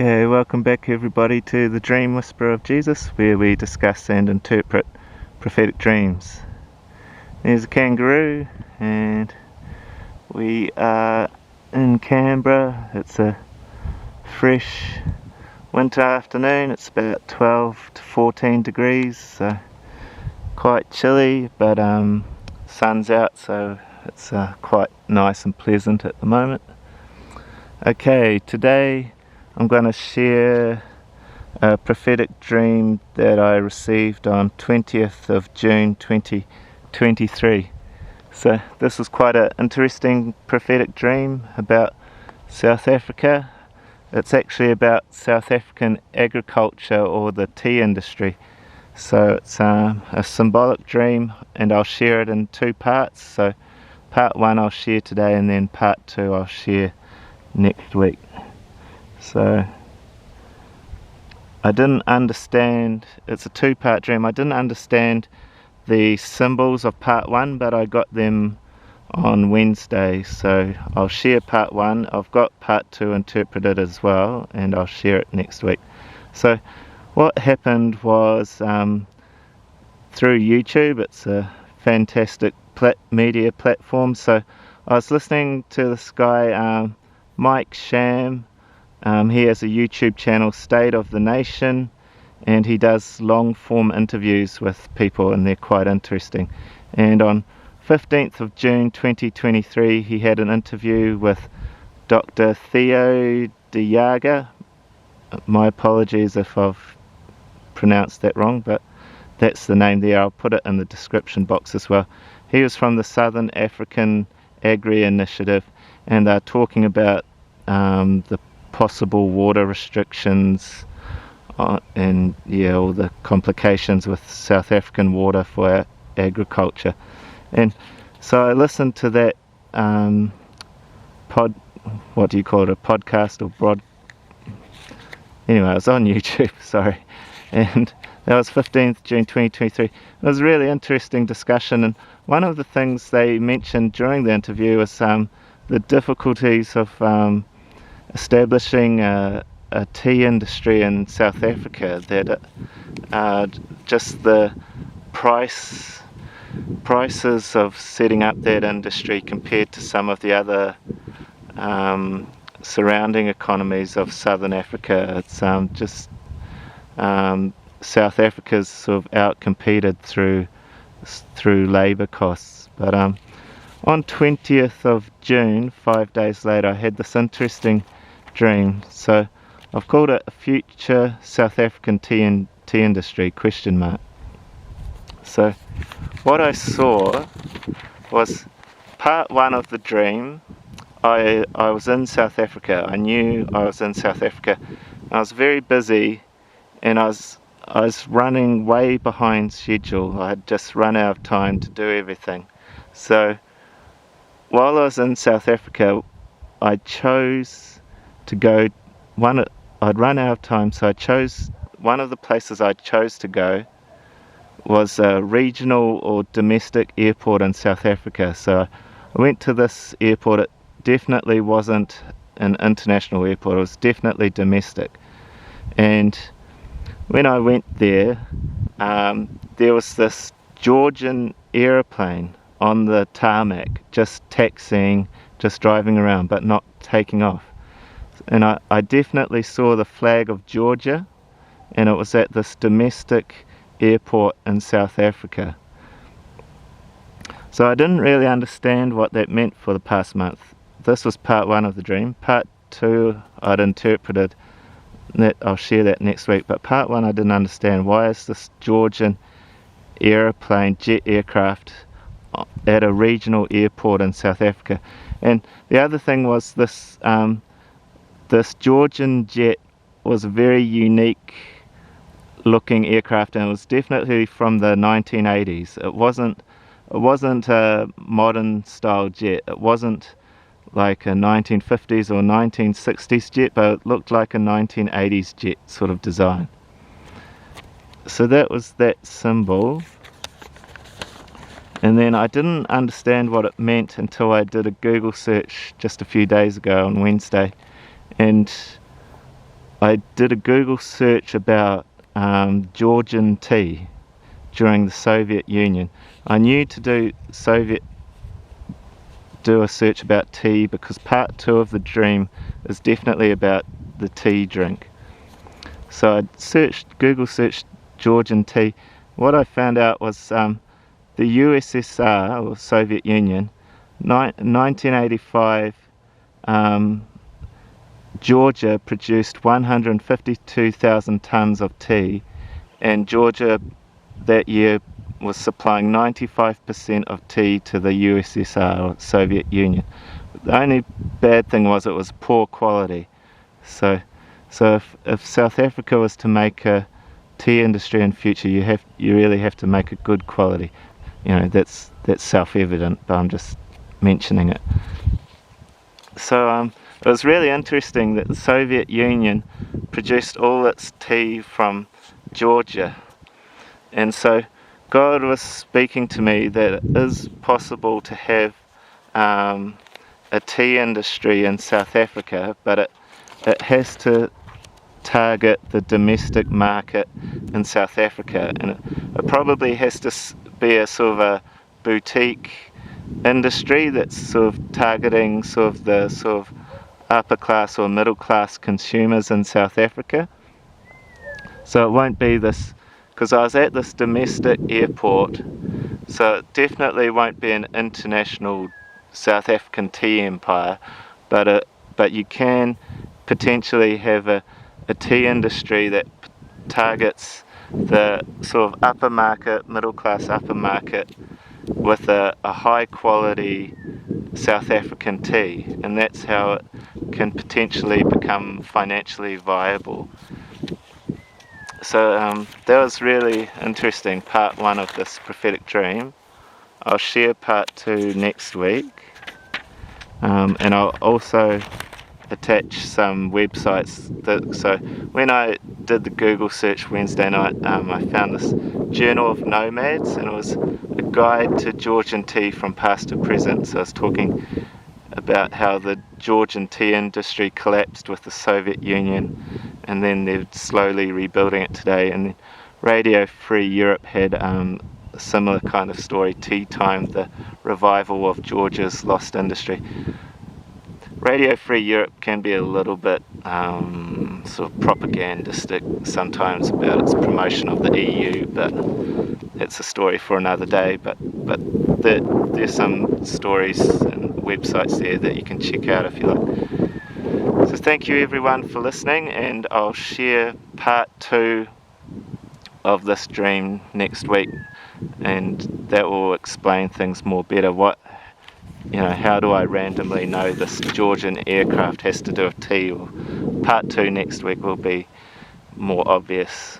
Okay, welcome back everybody to the Dream Whisperer of Jesus, where we discuss and interpret prophetic dreams. There's a kangaroo, and we are in Canberra. It's a fresh winter afternoon. It's about 12 to 14 degrees, so quite chilly, but sun's out, so it's quite nice and pleasant at the moment. Okay, today I'm going to share a prophetic dream that I received on 20th of June 2023. So this was quite an interesting prophetic dream about South Africa. It's actually about South African agriculture, or the tea industry. So it's a symbolic dream, and I'll share it in two parts. So part one I'll share today, and then part two I'll share next week. So I didn't understand, it's a two-part dream. I didn't understand the symbols of part one, but I got them on Wednesday, so I'll share part one. I've got part two interpreted as well, and I'll share it next week. So what happened was, through YouTube, it's a fantastic media platform, so I was listening to this guy, Mike Sham. He has a YouTube channel, State of the Nation, and he does long form interviews with people, and they're quite interesting. And on 15th of June 2023 he had an interview with Dr. Theo de Jager. My apologies if I've pronounced that wrong, but that's the name there. I'll put it in the description box as well. He was from the Southern African Agri Initiative, and they're talking about the possible water restrictions and all the complications with South African water for agriculture. And so I listened to that what do you call it, a podcast or anyway, it was on YouTube, sorry, and that was 15th June 2023. It was a really interesting discussion, and one of the things they mentioned during the interview was the difficulties of establishing a tea industry in South Africa, that just the prices of setting up that industry compared to some of the other surrounding economies of Southern Africa. It's just South Africa's sort of outcompeted through labour costs. But on 20th of June, 5 days later, I had this interesting dream. So I've called it a future South African tea industry ? So what I saw was part one of the dream. I was in South Africa. I knew I was in South Africa. I was very busy, and I was running way behind schedule. I had just run out of time to do everything. So while I was in South Africa, I chose to go I'd run out of time, so I chose one of the places I chose to go was a regional or domestic airport in South Africa. So I went to this airport. It definitely wasn't an international airport, it was definitely domestic. And when I went there, there was this Georgian aeroplane on the tarmac, just taxiing, just driving around, but not taking off. And I definitely saw the flag of Georgia, and it was at this domestic airport in South Africa. So I didn't really understand what that meant for the past month. This was part one of the dream. Part two I'd interpreted. I'll share that next week. But part one I didn't understand. Why is this Georgian aeroplane, jet aircraft, at a regional airport in South Africa? And the other thing was this Georgian jet was a very unique looking aircraft, and it was definitely from the 1980s. It wasn't a modern style jet. It wasn't like a 1950s or 1960s jet, but it looked like a 1980s jet sort of design. So that was that symbol. And then I didn't understand what it meant until I did a Google search just a few days ago on Wednesday, and I did a Google search about Georgian tea during the Soviet Union. I knew to do a search about tea because part 2 of the dream is definitely about the tea drink. So I Google searched Georgian tea. What I found out was the USSR, or Soviet Union, 1985, Georgia produced 152,000 tons of tea, and Georgia that year was supplying 95% of tea to the USSR, or Soviet Union. The only bad thing was it was poor quality. So if South Africa was to make a tea industry in future, you really have to make a good quality. You know, that's self-evident, but I'm just mentioning it. So it was really interesting that the Soviet Union produced all its tea from Georgia, and so God was speaking to me that it is possible to have a tea industry in South Africa, but it has to target the domestic market in South Africa, and it probably has to be a sort of a boutique industry that's sort of targeting the upper class or middle class consumers in South Africa. So it won't be this, because I was at this domestic airport, so it definitely won't be an international South African tea empire, but you can potentially have a tea industry that targets the sort of upper market, middle class upper market, with a high quality South African tea, and that's how it can potentially become financially viable. So that was really interesting, part 1 of this prophetic dream. I'll share part 2 next week, and I'll also attach some websites. So when I did the Google search Wednesday night, I found this Journal of Nomads, and it was a guide to Georgian tea from past to present. So I was talking about how the Georgian tea industry collapsed with the Soviet Union, and then they're slowly rebuilding it today. And then Radio Free Europe had a similar kind of story, Tea Time, the revival of Georgia's lost industry. Radio Free Europe can be a little bit sort of propagandistic sometimes about its promotion of the EU, but it's a story for another day. But there's some stories and websites there that you can check out if you like. So thank you everyone for listening, and I'll share part 2 of this dream next week, and that will explain things more better. How do I randomly know this Georgian aircraft has to do with tea? Or part 2 next week will be more obvious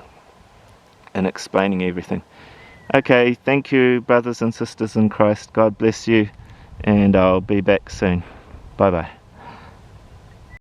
in explaining everything. Okay, thank you, brothers and sisters in Christ. God bless you, and I'll be back soon. Bye bye.